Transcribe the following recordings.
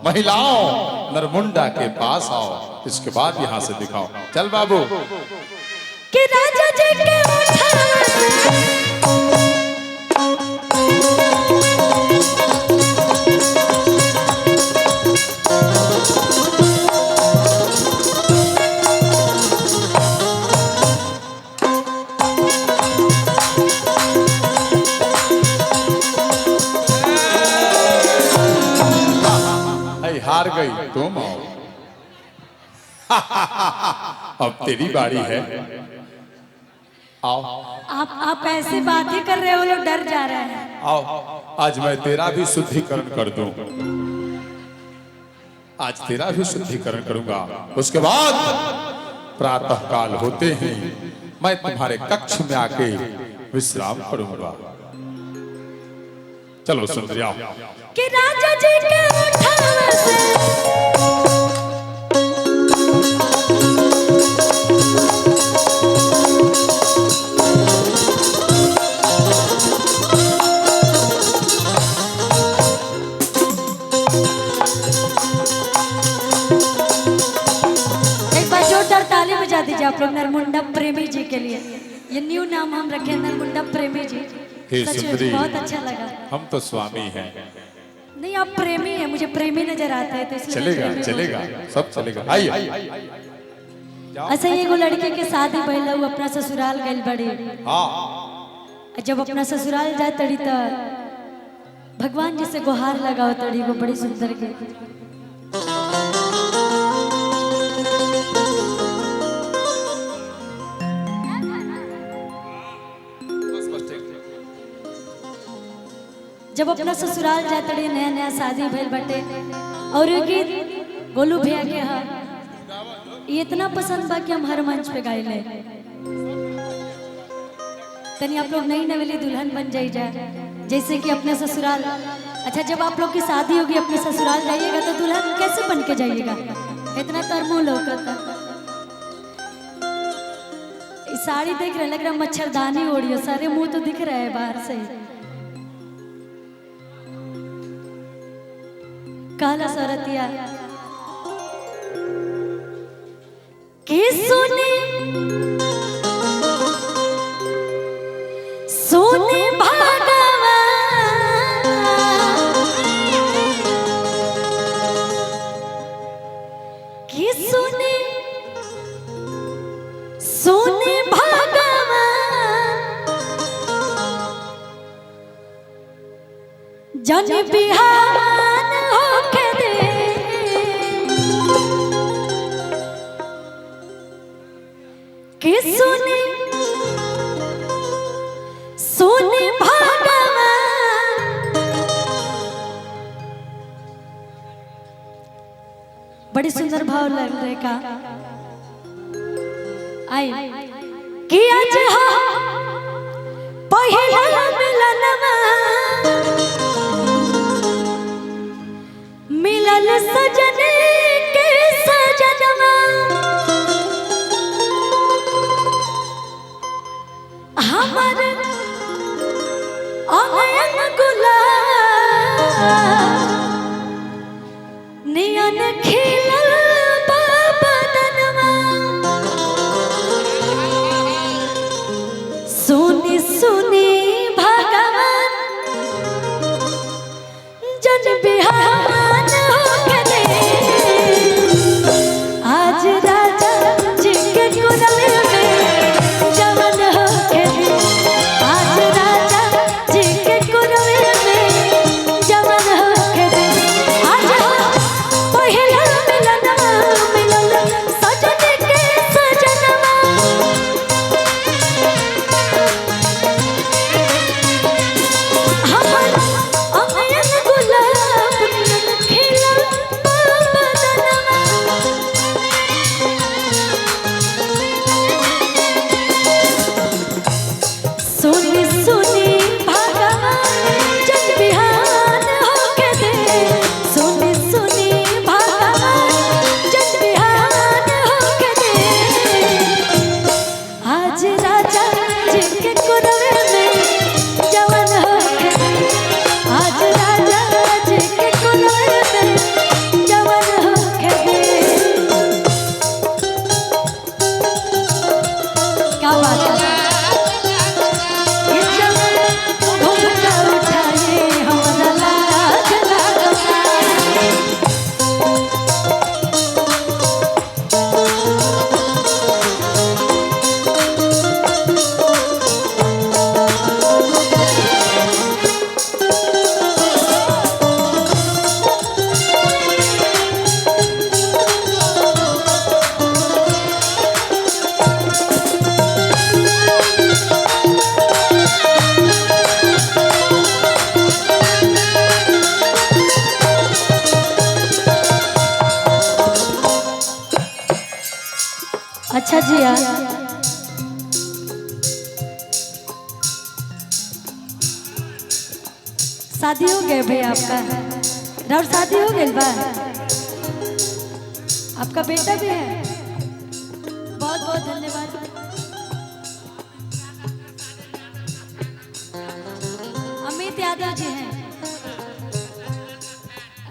महिलाओं नरमुंडा के पास आओ, इसके बाद यहां से दिखाओ। चल बाबू कि राजा जी के हार गई तुम आओ। अब तेरी बारी है, आओ। आप ऐसे बातें कर रहे हो, लोग डर जा रहे हैं। आओ, आज मैं तेरा भी शुद्धिकरण कर दूं। आज तेरा भी शुद्धिकरण करूंगा। उसके बाद प्रातः काल होते ही मैं तुम्हारे कक्ष में आके विश्राम करूंगा। चलो सुंदरी आओ। कि राजा जी के उठावे से एक बार जोरदार ताली बजा दीजिए आप लोग नरमुंडा प्रेमी जी के लिए। ये न्यू नाम हम रखे नरमुंडा प्रेमी जी। हे सुंदरी, बहुत अच्छा लगा। हम तो स्वामी हैं। नहीं आप प्रेमी हैं, मुझे प्रेमी नजर आता है तो इसलिए चलेगा चलेगा, सब चलेगा। आइए। अच्छा एगो लड़के के शादी भइल, वो अपना ससुराल गइल बड़ी। हाँ, जब अपना ससुराल जाए तड़ी तो भगवान जी से गुहार लगाओ तड़ी, वो बड़ी सुंदर के। जब अपना ससुराल जाए तड़ी, नया नया शादी भइल बटे, और ये गीत गोलू भैया के हा ये इतना पसंद बा कि हम हर मंच पे गाइले। तनी आप लोग नई नवेली दुल्हन बन जाई जाए, जैसे कि अपने ससुराल। अच्छा जब आप लोग की शादी होगी, अपने ससुराल जाइएगा तो दुल्हन कैसे बन के जाइएगा? इतना तरमू लौकता। साड़ी देख रहे, लग रहा मच्छरदानी ओढ़ी हो, सारे मुंह तो दिख रहे हैं बाहर से। काला सरतिया के सोने सोने भागवा के सोने सोने भागवा जन बिहान होके दे के सोने सोने भागवा बड़ी सुंदर भाव लग रहे का। आई कि आज हा पहिला मिलनवा मिलल सजने के सजनवा हमर अंगन गुलाब नियन खिलल बदनवा सुनी सुनी भगवान जन बिहान होके दे आज राजा जी के कुरल में जवन होके दे आज राजा जी के कुरल में जवन होके दे आज पहिला मिलन अच्छा जी यार, शादी हो गए भैया आपका? राउर शादी हो गई बा? आपका बेटा भी है? बहुत बहुत धन्यवाद। अमित यादव जी हैं।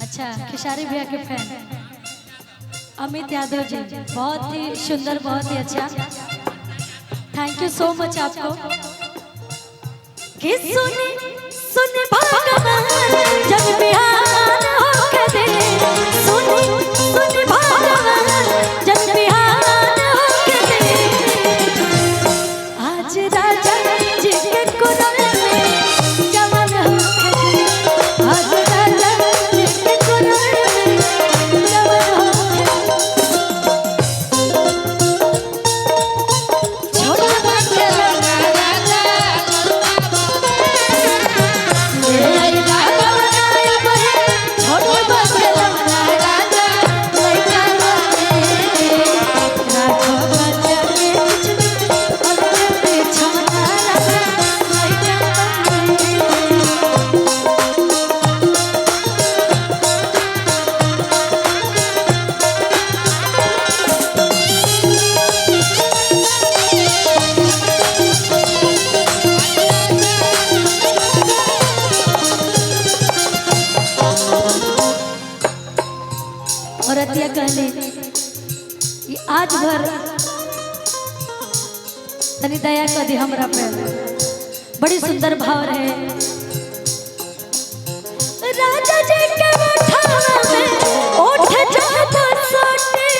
अच्छा, खेसारी भैया के फैन अमित यादव जी, बहुत ही सुंदर, बहुत ही अच्छा। थैंक यू सो मच आपको। कि सुनी सुनी भगवान जब बिहान होके दे, सुनी सुनी भगवान जब बिहान होके दे, आज राजा जी के कुरल में जवान होके दे, आज राजा जी के कुरल में जवान होके दे। छोटा बच्चा और अतिया कहले कि आज भर तनी दया कर दी हमरा पे। बड़ी सुंदर भाव रहे। राजा जी के उठावा में ओठ जब सोटे,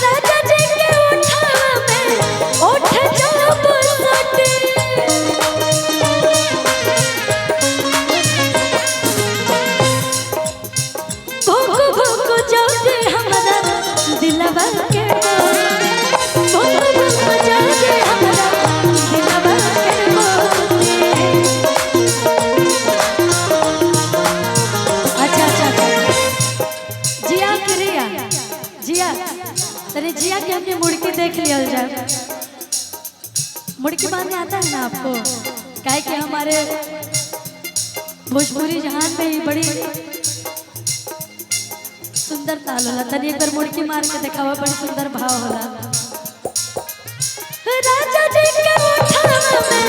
राजा जी के उठावा में ओठ जब सोटे, दिलवा के जागे हमरा दिलवा के अच्छा अच्छा जिया क्रिया जिया तने जिया के हमने मुड़की देख लिया जाए। मुड़की बांधने आता है ना आपको? काहे कि हमारे भोजपुरी जहान में ही बड़ी सुंदर ताल होला। तनी एक बार मुड़की मार के दिखावा, बड़ी सुंदर भाव होला। राजा जी के उठावा में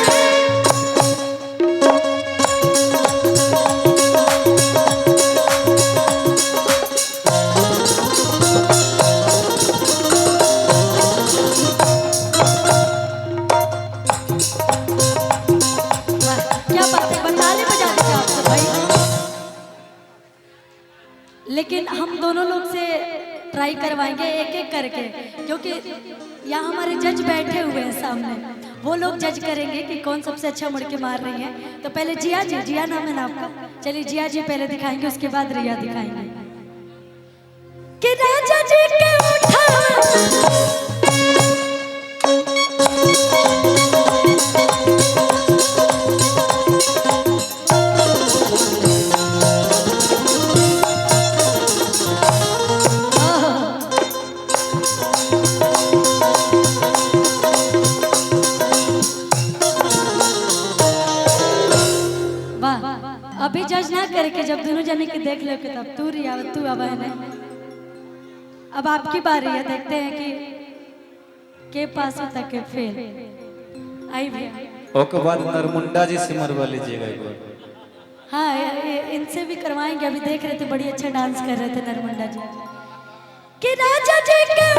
वाह, क्या बात है, बताले बजा दीजिए आप सब भाई। लेकिन हम दोनों लोग से ट्राई करवाएंगे एक एक करके, क्योंकि यहाँ हमारे जज बैठे हुए हैं सामने, वो लोग जज करेंगे कि कौन सबसे अच्छा मुड़के मार रही है। तो पहले जिया जी, जिया नाम है ना आपका? चलिए जिया जी पहले दिखाएंगे, उसके बाद रिया दिखाएंगे। कि राजा जी के उठावा अभी जज ना करके जब दोनों जने के देख लो तब तू रिया तू अब है। अब आपकी बारी है, देखते हैं कि के पास तक के फेल आई भैया। ओके बाद नरमुंडा जी से मरवा लीजिएगा एक बार। हाँ इनसे भी करवाएंगे। अभी देख रहे थे बड़ी अच्छा डांस कर रहे थे नरमुंडा जी। कि राजा जी के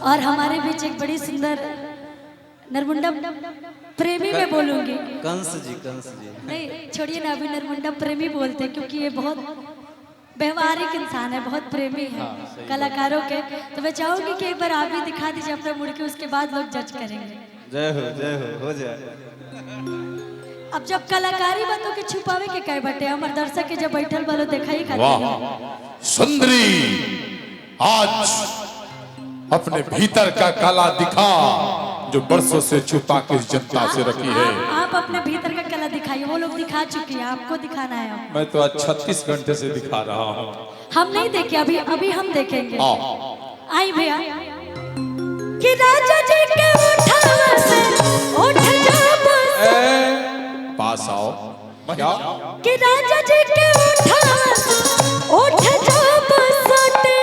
और हमारे बीच एक बड़ी सुंदर नरमुंडा प्रेमी में बोलूंगी। कंस जी नहीं छोड़िए ना, अभी नरमुंडा प्रेमी बोलते हैं क्योंकि ये बहुत व्यवहारिक इंसान है, बहुत प्रेमी है कलाकारों के। तो मैं चाहूंगी कि एक बार आप भी दिखा दीजिए अपना मुड़के, उसके बाद लोग जज करेंगे। हो जाए। अब जब कलाकारी बातों के छुपावे के कहे बटे हमर दर्शक के जब बैठल बालो देखाई का वाह सुंदरी, आज अपने भीतर का कला दिखा जो बरसों से छुपा के जनता से रखी है। आप अपने भीतर का कला दिखाइए, वो लोग दिखा चुके हैं, आपको दिखाना है अब। मैं तो आज 36 घंटे से दिखा रहा हूँ। हम नहीं देखे, अभी अभी हम देखेंगे। आओ आई भैया कि राजा जी के उठावा से उठ जब पास आओ। क्या कि राजा जी के उठावा से उठ जब सटे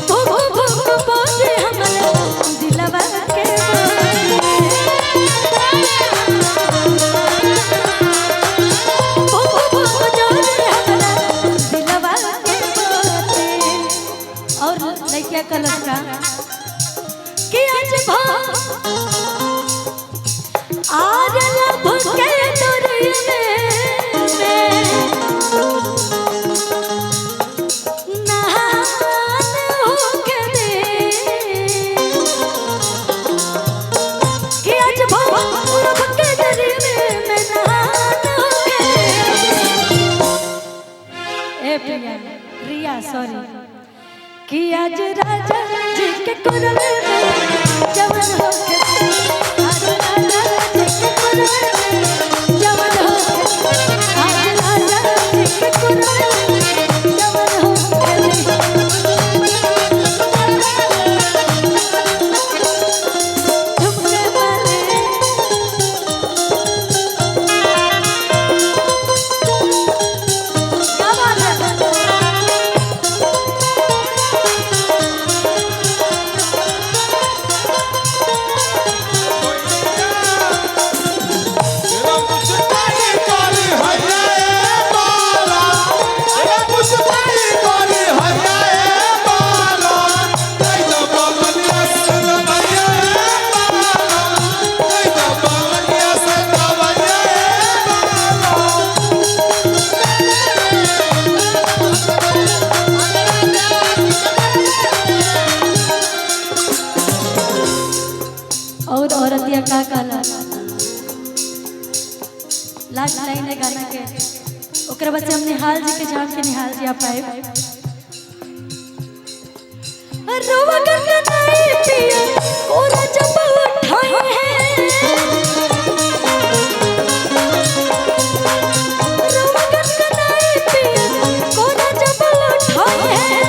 भूख भूख बोले हमरा दिलवा के कलर का कि आज आर लब के दरिया में नहान होके दे कि आज लब के दरिया में नहान होके ए प्रिया रिया सॉरी कि आज राजा जी के कुरवे में जवान हो के आज राजा जी के कुरवे में जवान हो के आज राजा जी के कुरवे में जवान हो के झुमके वाले क्या बात है। और औरतिया का काला लास्ट लाइन है गाना के ओकरा बाद से हम निहाल जी के जान के निहाल जी आप आए रोवा करके नहीं पिया कोरा जब उठाई है रोवा करके नहीं पिया कोरा जब उठाई है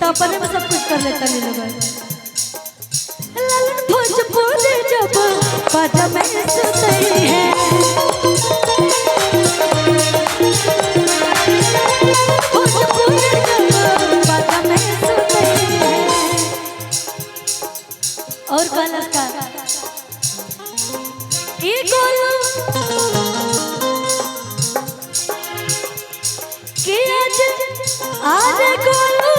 अपने में सब कुछ कर लेता नहीं लोग ललन भोजपुरी जब बाजा में सुनते हैं भोजपुरी जब बाजा में सुनते हैं और कलर का ये गोलू कि आज गोलू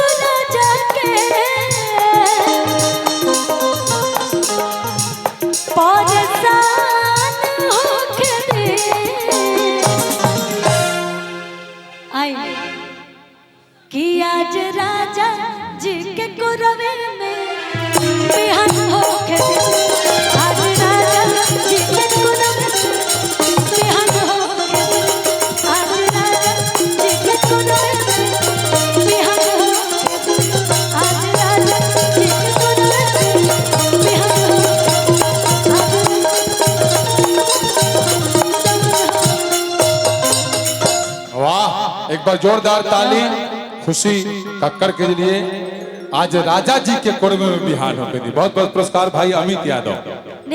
कि आज राजा जी के कुरवे में बिहान होके आज राजा जी के कुरवे में बिहान होके आज राजा जी के कुरवे में बिहान होके आज राजा जी के कुरवे में बिहान होके। वाह एक बार जोरदार ताली खुशी कक्कर के लिए आज राजा जी के कुरवे में बिहान होकर दी। बहुत बहुत पुरस्कार भाई अमित यादव।